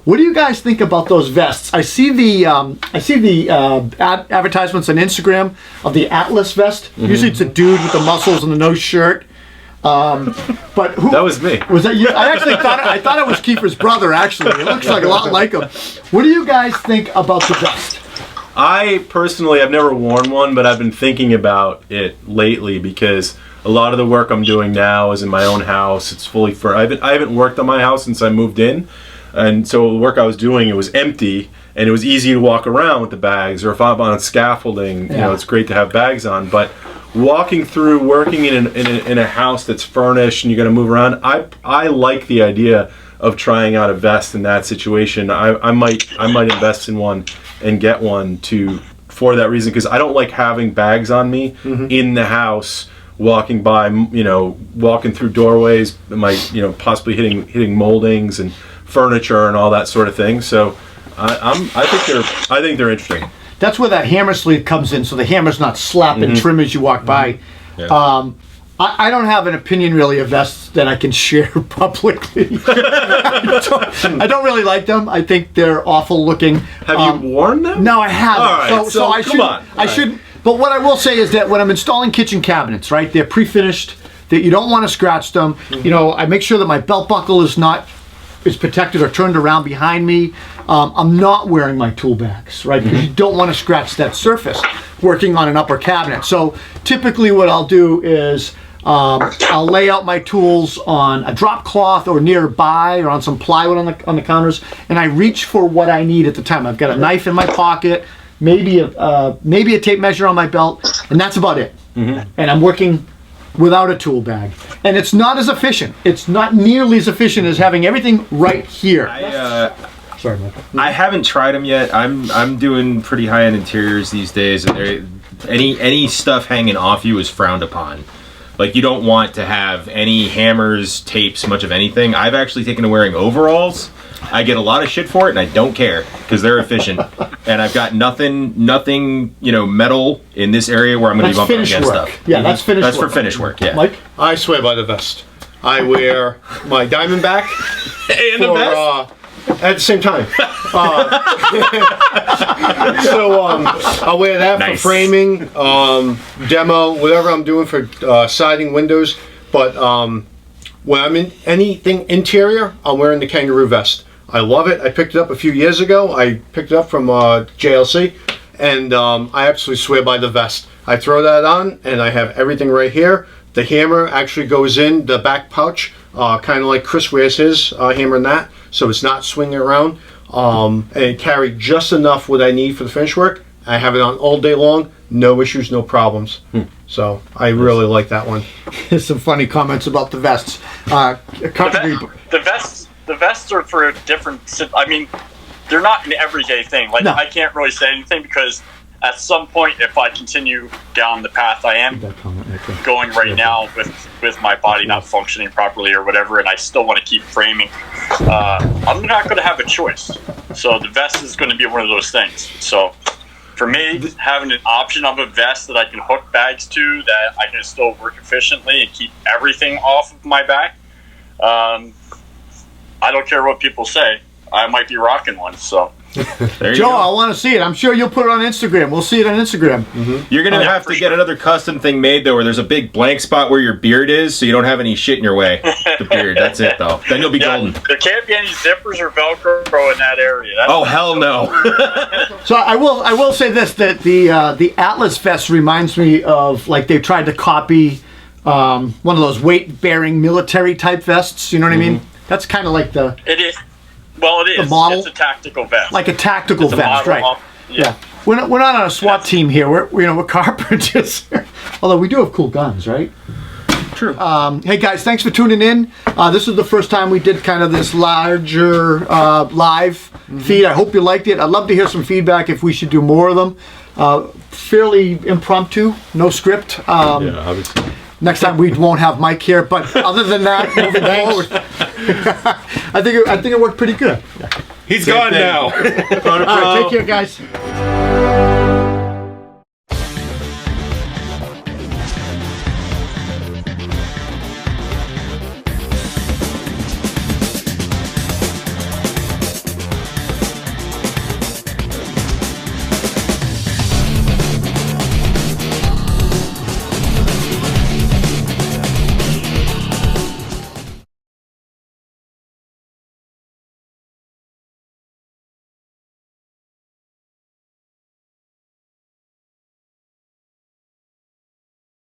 What do you guys think about those vests? I see the advertisements on Instagram of the Atlas vest. Mm-hmm. Usually it's a dude with the muscles and the no shirt. But who, that was me. Was that you? I actually thought it was Kiefer's brother. Actually, it looks like a lot like him. What do you guys think about the vest? I personally have never worn one, but I've been thinking about it lately because a lot of the work I'm doing now is in my own house. It's fully furnished. I haven't worked on my house since I moved in. And so the work I was doing, it was empty, and it was easy to walk around with the bags. Or if I'm on scaffolding, you know, it's great to have bags on. But walking through, working in a house that's furnished and you got to move around, I like the idea of trying out a vest in that situation. I might invest in one and get one for that reason, because I don't like having bags on me in the house. Walking by, walking through doorways, possibly hitting moldings and furniture and all that sort of thing. So I think they're interesting. That's where that hammer sleeve comes in, so the hammer's not slapping trim as you walk by. Yeah. I don't have an opinion really of vests that I can share publicly. I don't really like them. I think they're awful looking. Have you worn them? No, I haven't. All right, so I shouldn't. But what I will say is that when I'm installing kitchen cabinets, right, they're pre-finished, that you don't want to scratch them. I make sure that my belt buckle is protected or turned around behind me. I'm not wearing my tool bags, right, because you don't want to scratch that surface working on an upper cabinet. So typically what I'll do is I'll lay out my tools on a drop cloth or nearby or on some plywood on the counters, and I reach for what I need at the time. I've got a knife in my pocket, maybe a tape measure on my belt, and that's about it. And I'm working without a tool bag, and it's not as efficient. It's not nearly as efficient as having everything right here. Sorry, Michael. I haven't tried them yet. I'm doing pretty high-end interiors these days, and any stuff hanging off you is frowned upon. Like, you don't want to have any hammers, tapes, much of anything. I've actually taken to wearing overalls. I get a lot of shit for it, and I don't care because they're efficient. And I've got nothing, metal in this area where I'm going to be bumping against stuff. Yeah, that's finished work. That's for finish work, yeah. Mike? I swear by the vest. I wear my Diamondback and the vest? At the same time. So I'll wear that for framing, demo, whatever I'm doing for siding, windows. But when I'm in anything interior, I'm wearing the kangaroo vest. I love it. I picked it up a few years ago. I picked it up from JLC, and I absolutely swear by the vest. I throw that on, and I have everything right here. The hammer actually goes in the back pouch, kind of like Chris wears his hammer in that, so it's not swinging around. And it carried just enough what I need for the finish work. I have it on all day long, no issues, no problems. So I really like that one. There's some funny comments about the vests. The vests are for a different. I mean, they're not an everyday thing. Like, I can't really say anything because at some point, if I continue down the path I am going right now with my body not functioning properly or whatever, and I still want to keep framing, I'm not going to have a choice. So the vest is going to be one of those things. So for me, having an option of a vest that I can hook bags to, that I can still work efficiently and keep everything off of my back, I don't care what people say. I might be rocking one, so. Joe, I want to see it. I'm sure you'll put it on Instagram. We'll see it on Instagram. You're going to have to get another custom thing made, though, where there's a big blank spot where your beard is, so you don't have any shit in your way. The beard, that's it, though. Then you'll be golden. There can't be any zippers or Velcro in that area. Oh, hell no. So I will say this, that the Atlas vest reminds me of, like, they tried to copy one of those weight-bearing military-type vests, you know what I mean? That's kind of like the... It is. Well, it is. Model, it's a tactical vest. Like a tactical vest, right? Yeah. We're not on a SWAT team here. We're carpenters. Although we do have cool guns, right? True. Hey guys, thanks for tuning in. This is the first time we did kind of this larger live feed. I hope you liked it. I'd love to hear some feedback if we should do more of them. Fairly impromptu, no script. Yeah, obviously. Next time we won't have Mike here, but other than that, moving forward, I think it worked pretty good. He's gone now. All right, take care, guys.